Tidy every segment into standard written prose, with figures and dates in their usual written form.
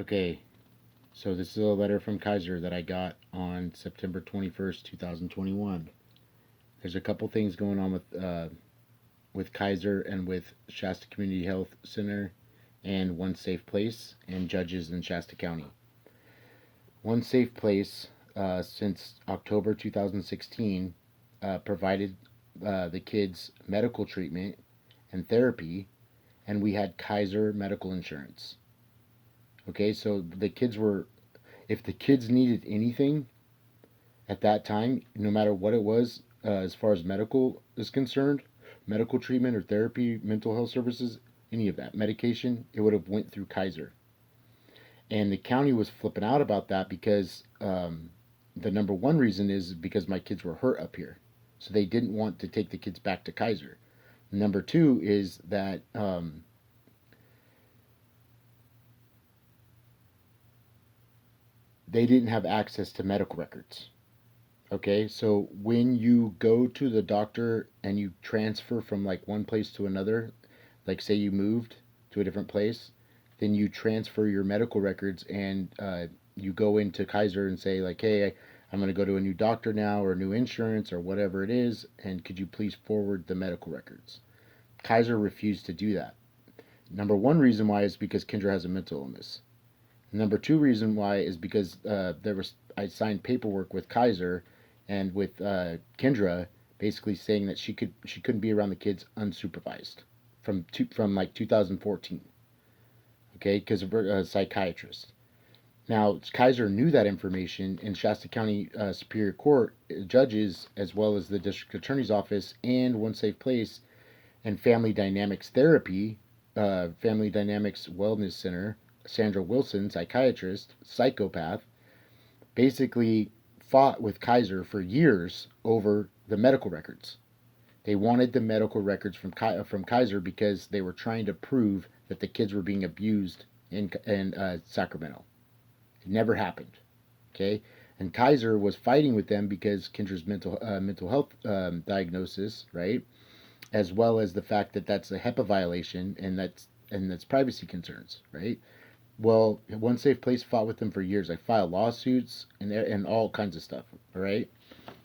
Okay, so this is a letter from Kaiser that I got on September 21st, 2021. There's a couple things going on with Kaiser and with Shasta Community Health Center and One Safe Place and judges in Shasta County. One Safe Place, since October 2016, provided the kids medical treatment and therapy, and we had Kaiser medical insurance. Okay, so if the kids needed anything at that time, no matter what it was, as far as medical is concerned, medical treatment or therapy, mental health services, any of that, medication, it would have went through Kaiser. And the county was flipping out about that because the number one reason is because my kids were hurt up here. So they didn't want to take the kids back to Kaiser. Number two is that they didn't have access to medical records. Okay, so when you go to the doctor and you transfer from like one place to another, like say you moved to a different place, then you transfer your medical records and you go into Kaiser and say like, hey, I'm going to go to a new doctor now or new insurance or whatever it is, and could you please forward the medical records? Kaiser refused to do that. Number one reason why is because Kendra has a mental illness. Number two reason why is because I signed paperwork with Kaiser and with Kendra, basically saying that she couldn't be around the kids unsupervised from like 2014. Okay, because of a psychiatrist. Now Kaiser knew that information, and Shasta County Superior Court judges, as well as the district attorney's office and One Safe Place and Family Dynamics Therapy, Family Dynamics Wellness Center, Sandra Wilson, psychiatrist, psychopath, basically fought with Kaiser for years over the medical records. They wanted the medical records from Kaiser because they were trying to prove that the kids were being abused in Sacramento. It never happened. Okay, and Kaiser was fighting with them because Kendra's mental health diagnosis, right, as well as the fact that that's a HEPA violation and that's privacy concerns, right? Well, One Safe Place fought with them for years. I filed lawsuits and all kinds of stuff. All right.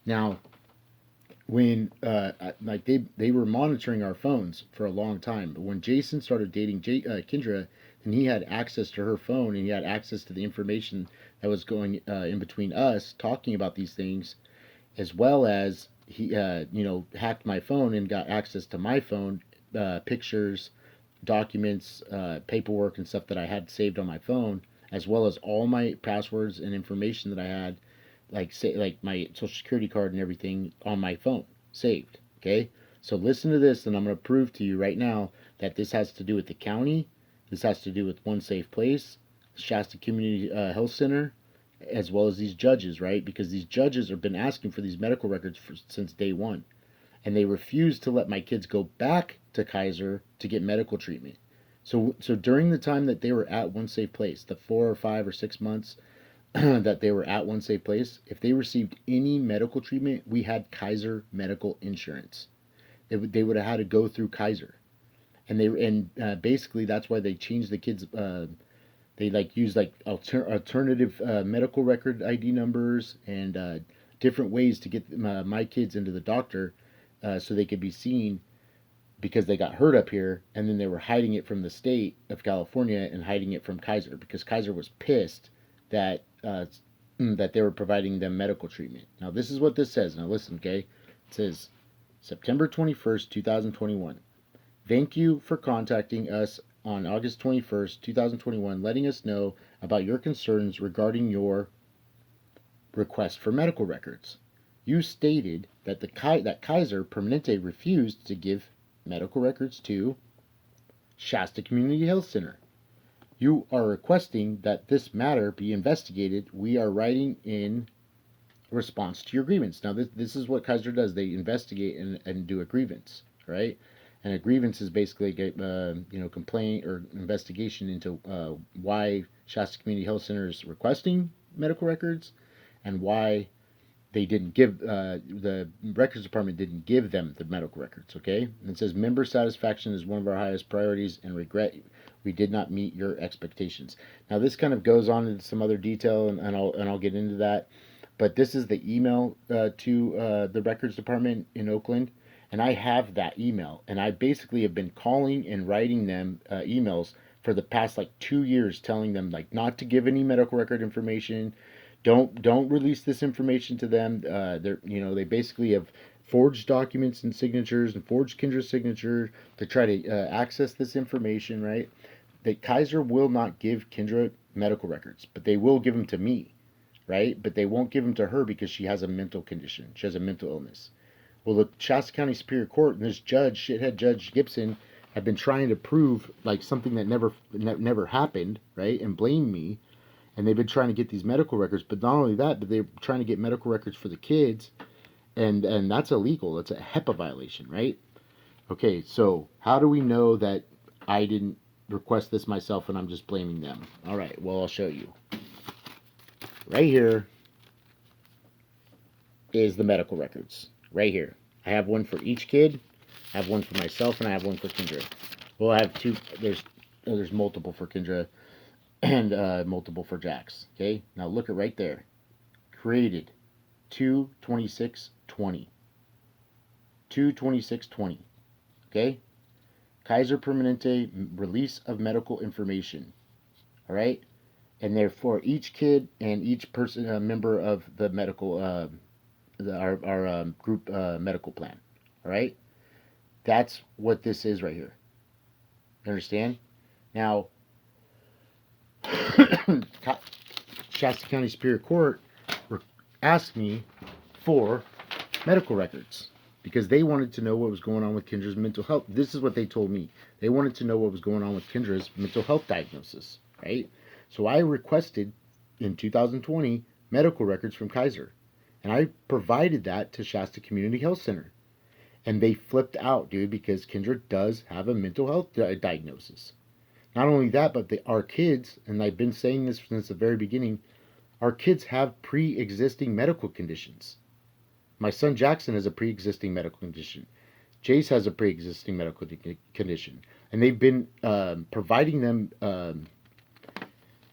Now, when like they were monitoring our phones for a long time, but when Jason started dating Kendra, then he had access to her phone and he had access to the information that was going in between us talking about these things, as well as he hacked my phone and got access to my phone, pictures, documents, paperwork, and stuff that I had saved on my phone, as well as all my passwords and information that I had, like my social security card and everything on my phone saved. Okay, so listen to this, and I'm going to prove to you right now that this has to do with the county. This has to do with One Safe Place, Shasta Community Health Center, as well as these judges, right? Because these judges have been asking for these medical records since day one, and they refused to let my kids go back to Kaiser to get medical treatment. So during the time that they were at One Safe Place, the 4 or 5 or 6 months that they were at One Safe Place, if they received any medical treatment, we had Kaiser medical insurance. They would have had to go through Kaiser, and basically that's why they changed the kids. They like use like alternative medical record ID numbers and different ways to get my kids into the doctor so they could be seen because they got hurt up here, and then they were hiding it from the state of California and hiding it from Kaiser because Kaiser was pissed that that they were providing them medical treatment. Now this is what this says. Now listen, okay? It says September 21st, 2021. Thank you for contacting us on August 21st, 2021, letting us know about your concerns regarding your request for medical records. You stated that that Kaiser Permanente refused to give medical records to Shasta Community Health Center. You are requesting that this matter be investigated. We are writing in response to your grievance. Now, this is what Kaiser does. They investigate and do a grievance, right? And a grievance is basically a complaint or investigation into why Shasta Community Health Center is requesting medical records and why they didn't give the records department didn't give them the medical records. Okay, and it says member satisfaction is one of our highest priorities, and regret we did not meet your expectations. Now this kind of goes on into some other detail, and I'll get into that. But this is the email to the records department in Oakland, and I have that email, and I basically have been calling and writing them emails for the past like 2 years, telling them like not to give any medical record information. Don't release this information to them. They're they basically have forged documents and signatures and forged Kendra's signature to try to access this information. Right? That Kaiser will not give Kendra medical records, but they will give them to me. Right? But they won't give them to her because she has a mental condition. She has a mental illness. Well, the Shasta County Superior Court and this judge, shithead Judge Gibson, have been trying to prove like something that never happened, right? And blame me. And they've been trying to get these medical records, but not only that, but they're trying to get medical records for the kids, and that's illegal. That's a HEPA violation, right? Okay, so how do we know that I didn't request this myself and I'm just blaming them? All right, well, I'll show you. Right here is the medical records. Right here. I have one for each kid. I have one for myself, and I have one for Kendra. Well, I have two. There's multiple for Kendra and multiple for Jax. Okay, now look at right there. Created 2/26/20. 2/26/20. Okay. Kaiser Permanente release of medical information. All right, and therefore each kid and each person, member of the medical, our group medical plan. All right, that's what this is right here. You understand? Now, Shasta County Superior Court asked me for medical records because they wanted to know what was going on with Kendra's mental health. This is what they told me. They wanted to know what was going on with Kendra's mental health diagnosis, right? So I requested in 2020 medical records from Kaiser, and I provided that to Shasta Community Health Center. And they flipped out, dude, because Kendra does have a mental health diagnosis. Not only that, but our kids, and I've been saying this since the very beginning, our kids have pre-existing medical conditions. My son Jackson has a pre-existing medical condition. Jace has a pre-existing medical condition. And they've been providing them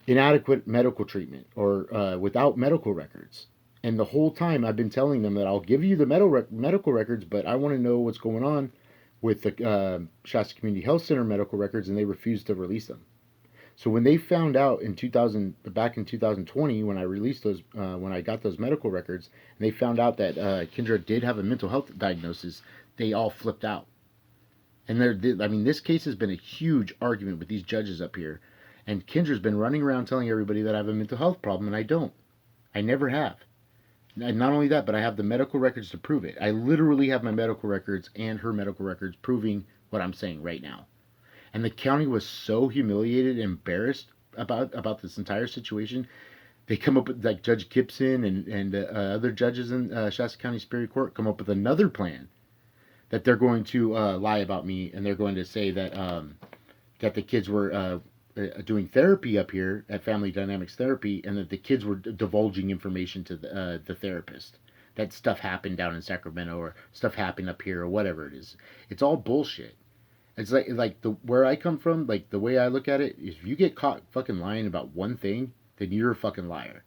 inadequate medical treatment or without medical records. And the whole time I've been telling them that I'll give you the medical records, but I want to know what's going on with the Shasta Community Health Center medical records, and they refused to release them. So when they found out back in 2020, when I released those, when I got those medical records, and they found out that Kendra did have a mental health diagnosis, they all flipped out. And this case has been a huge argument with these judges up here, and Kendra's been running around telling everybody that I have a mental health problem, and I don't. I never have. And not only that, but I have the medical records to prove it. I literally have my medical records and her medical records proving what I'm saying right now. And the county was so humiliated and embarrassed about this entire situation. They come up with, like Judge Gibson and other judges in Shasta County Superior Court come up with another plan that they're going to lie about me, and they're going to say that that the kids were doing therapy up here at Family Dynamics Therapy, and that the kids were divulging information to the therapist. That stuff happened down in Sacramento, or stuff happened up here, or whatever it is. It's all bullshit. It's like where I come from, like the way I look at it, if you get caught fucking lying about one thing, then you're a fucking liar.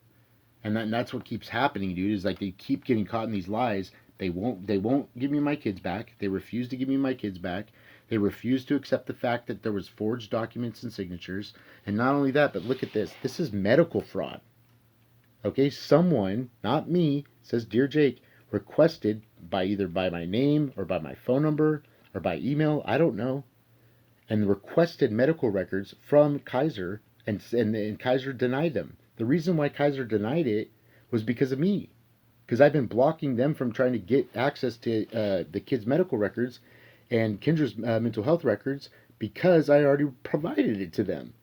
And that's what keeps happening, dude, is like they keep getting caught in these lies. They won't give me my kids back. They refuse to give me my kids back. They refuse to accept the fact that there was forged documents and signatures. And not only that, but look at this. This is medical fraud. Okay, someone, not me, says, Dear Jake, requested either by my name or by my phone number or by email, I don't know, and requested medical records from Kaiser, and Kaiser denied them. The reason why Kaiser denied it was because of me. Because I've been blocking them from trying to get access to the kids' medical records and Kendra's mental health records because I already provided it to them.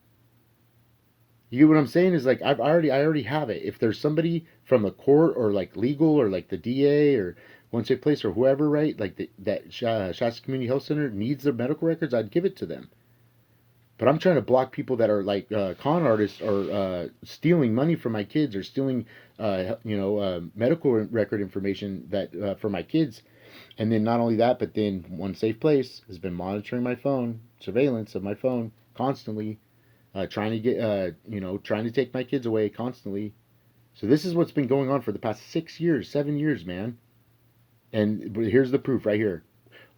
You get what I'm saying? Is like I already have it. If there's somebody from the court or like legal or like the DA or one safe place or whoever, right? Like that Shasta Community Health Center needs their medical records, I'd give it to them. But I'm trying to block people that are like con artists or stealing money from my kids or stealing, medical record information that for my kids. And then not only that, but then One Safe Place has been monitoring my phone, surveillance of my phone constantly, trying to get, trying to take my kids away constantly. So this is what's been going on for the past 6 years, 7 years, man. And here's the proof right here.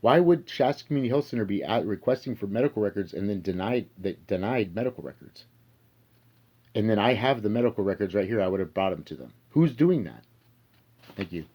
Why would Shasta Community Health Center be out requesting for medical records and then denied medical records? And then I have the medical records right here. I would have brought them to them. Who's doing that? Thank you.